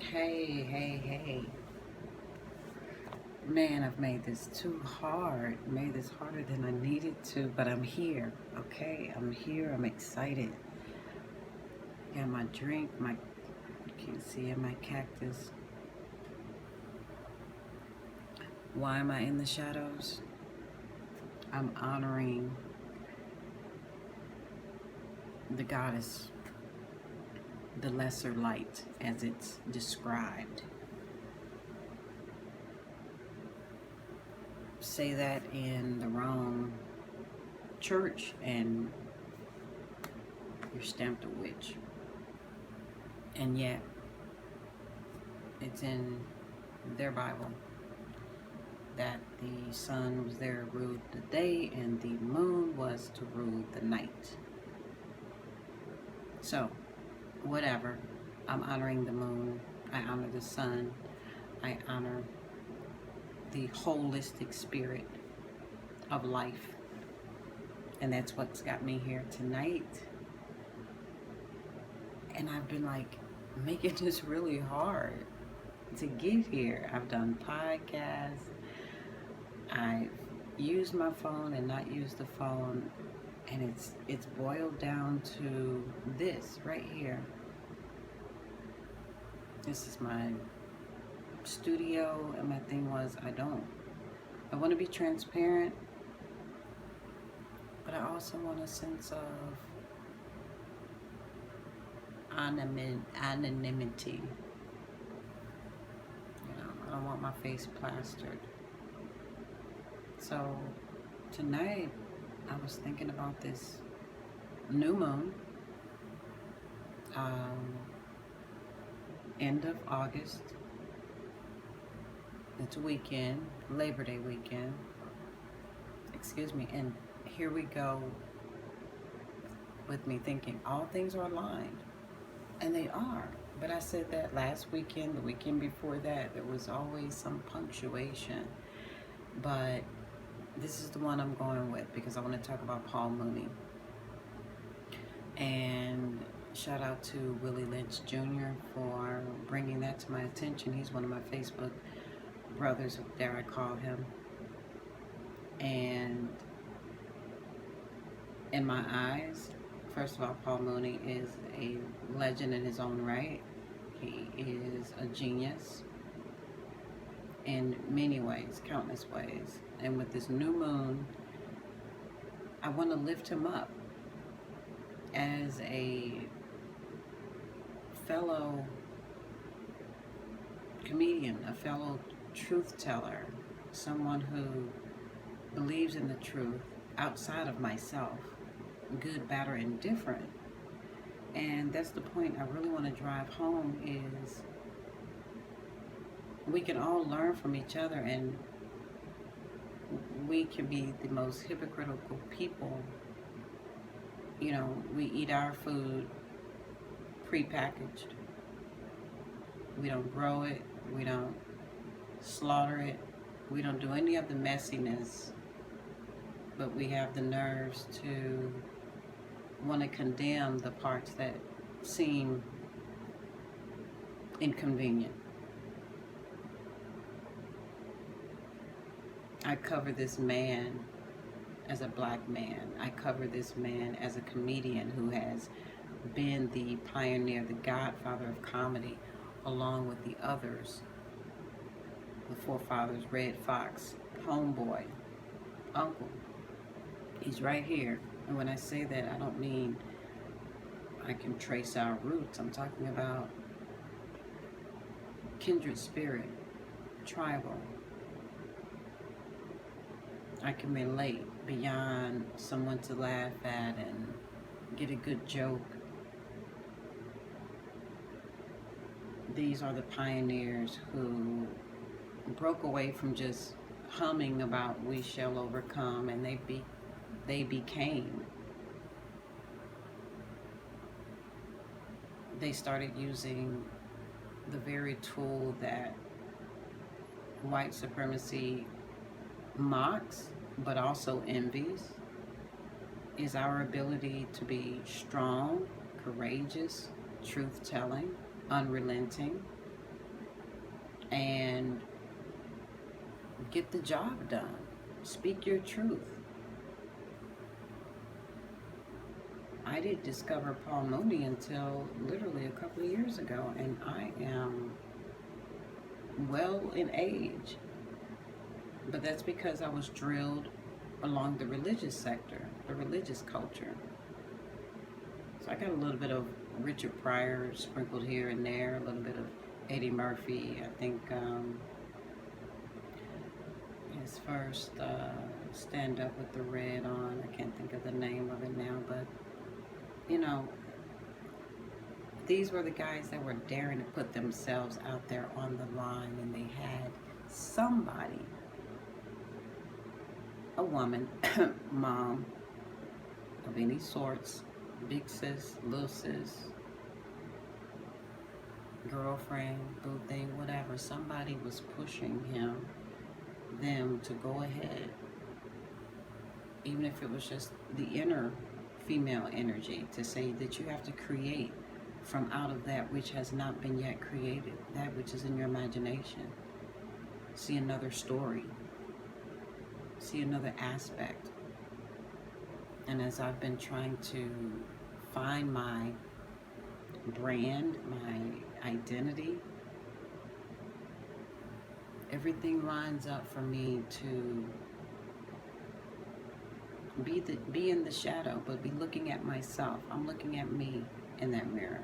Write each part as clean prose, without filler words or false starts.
Hey. Man, I've made this too hard. Made this harder than I needed to, but I'm here, okay? I'm here. I'm excited. Got my drink, you can see it, my cactus. Why am I in the shadows? I'm honoring the goddess, the lesser light, as it's described. Say that in the wrong church and you're stamped a witch. And yet, it's in their Bible that the sun was there to rule the day and the moon was to rule the night. So, whatever. I'm honoring the moon. I honor the sun. I honor the holistic spirit of life. And that's what's got me here tonight. And I've been making this really hard to get here. I've done podcasts. I've used my phone and not used the phone. And it's boiled down to this right here. This is my studio, and my thing was I want to be transparent, but I also want a sense of anonymity. I don't want my face plastered. So tonight I was thinking about this new moon, end of August. It's a weekend, Labor Day weekend. Excuse me. And here we go with me thinking all things are aligned. And they are. But I said that last weekend, the weekend before that, there was always some punctuation. But this is the one I'm going with because I want to talk about Paul Mooney. And shout out to Willie Lynch Jr. for bringing that to my attention. He's one of my Facebook brothers, dare I call him. And in my eyes, first of all, Paul Mooney is a legend in his own right. He is a genius in many ways, countless ways. And with this new moon, I want to lift him up as a fellow comedian, a fellow truth teller, someone who believes in the truth outside of myself, good, bad, or indifferent. And that's the point I really want to drive home is we can all learn from each other, and we can be the most hypocritical people. We eat our food prepackaged. We don't grow it. We don't slaughter it. We don't do any of the messiness. But we have the nerves to want to condemn the parts that seem inconvenient. I cover this man as a black man. I cover this man as a comedian who has been the pioneer, the godfather of comedy, along with the others, the forefathers, Red Fox, Homeboy, Uncle. He's right here. And when I say that, I don't mean I can trace our roots. I'm talking about kindred spirit, tribal. I can relate beyond someone to laugh at and get a good joke. These are the pioneers who broke away from just humming about we shall overcome, and they became. They started using the very tool that white supremacy mocks, but also envies, is our ability to be strong, courageous, truth-telling, unrelenting, and get the job done. Speak your truth. I didn't discover Paul Mooney until literally a couple of years ago, and I am well in age. But that's because I was drilled along the religious sector, the religious culture. So I got a little bit of Richard Pryor sprinkled here and there, a little bit of Eddie Murphy. I think his first stand up with the red on, I can't think of the name of it now, but you know, these were the guys that were daring to put themselves out there on the line, and they had somebody, a woman, mom of any sorts, big sis, little sis, girlfriend, boo thing, whatever, somebody was pushing them to go ahead, even if it was just the inner female energy, to say that you have to create from out of that which has not been yet created, that which is in your imagination. See another story, see another aspect. And as I've been trying to find my brand, my identity, everything lines up for me to be in the shadow, but be looking at myself. I'm looking at me in that mirror.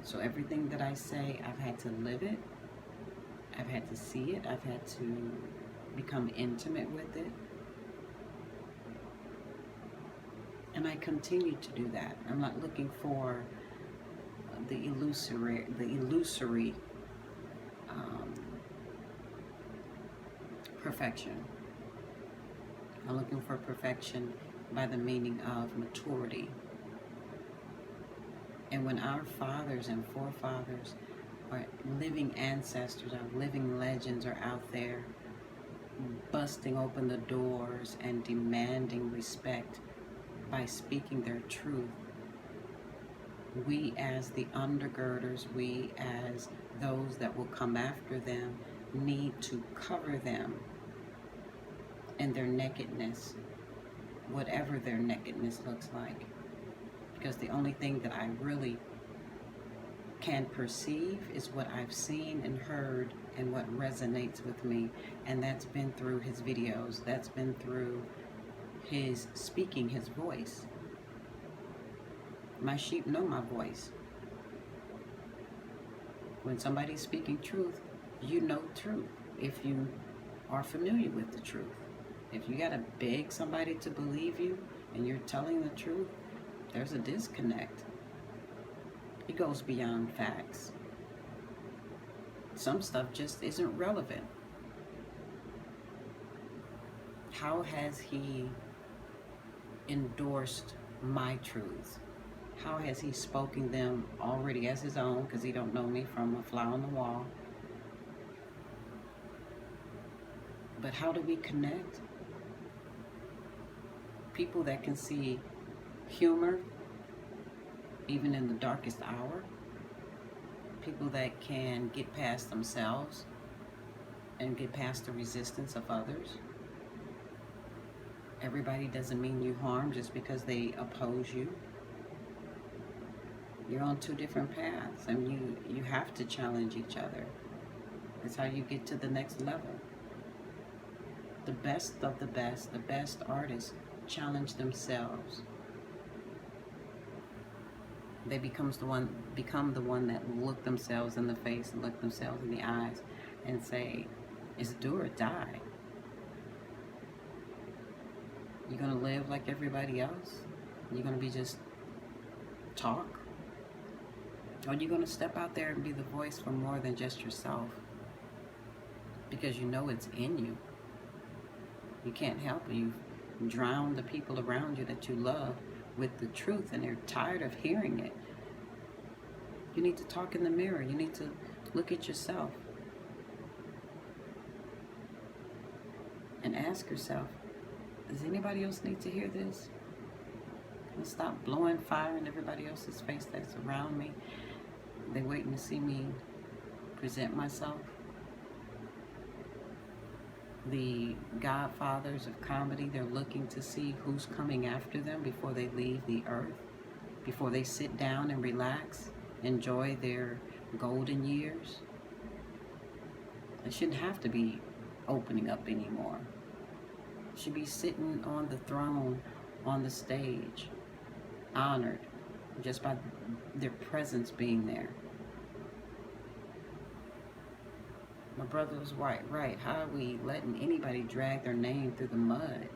So everything that I say, I've had to live it. I've had to see it. I've had to become intimate with it. And I continue to do that. I'm not looking for the illusory perfection. I'm looking for perfection by the meaning of maturity. And when our fathers and forefathers, our living ancestors, our living legends are out there busting open the doors and demanding respect by speaking their truth, we as the undergirders, we as those that will come after them, need to cover them in their nakedness, whatever their nakedness looks like. Because the only thing that I really can perceive is what I've seen and heard and what resonates with me. And that's been through his videos. That's been through his speaking his voice. My sheep know my voice. When somebody's speaking truth, you know truth if you are familiar with the truth. If you gotta beg somebody to believe you and you're telling the truth, there's a disconnect. It goes beyond facts. Some stuff just isn't relevant. How has he endorsed my truths? How has he spoken them already as his own, because he don't know me from a fly on the wall? But how do we connect? People that can see humor even in the darkest hour. People that can get past themselves and get past the resistance of others. Everybody doesn't mean you harm just because they oppose you. You're on two different paths, and you have to challenge each other. That's how you get to the next level. The best of the best artists challenge themselves. They become the one that look themselves in the face and look themselves in the eyes and say, it's do or die. You're gonna live like everybody else? You're gonna be just talk? Or you're gonna step out there and be the voice for more than just yourself? Because you know it's in you. You can't help it. You drown the people around you that you love with the truth, and they're tired of hearing it. You need to talk in the mirror. You need to look at yourself and ask yourself, does anybody else need to hear this? And stop blowing fire in everybody else's face that's around me. They're waiting to see me present myself. the godfathers of comedy. They're looking to see who's coming after them before they leave the earth, before they sit down and relax, enjoy their golden years. It shouldn't have to be opening up anymore. It should be sitting on the throne, on the stage, honored just by their presence being there. My brother was right. How are we letting anybody drag their name through the mud?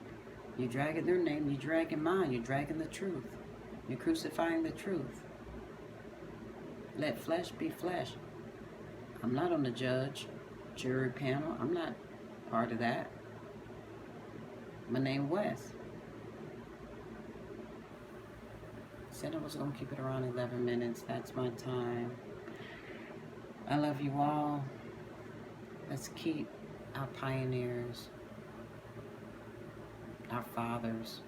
You're dragging their name, you're dragging mine, you're dragging the truth. You're crucifying the truth. Let flesh be flesh. I'm not on the jury panel. I'm not part of that. My name Wes. Said I was going to keep it around 11 minutes. That's my time. I love you all. Let's keep our pioneers, our fathers,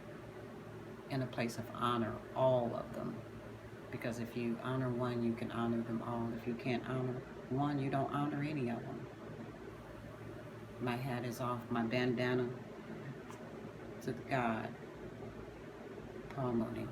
in a place of honor, all of them. Because if you honor one, you can honor them all. If you can't honor one, you don't honor any of them. My hat is off, my bandana to God, Mooney.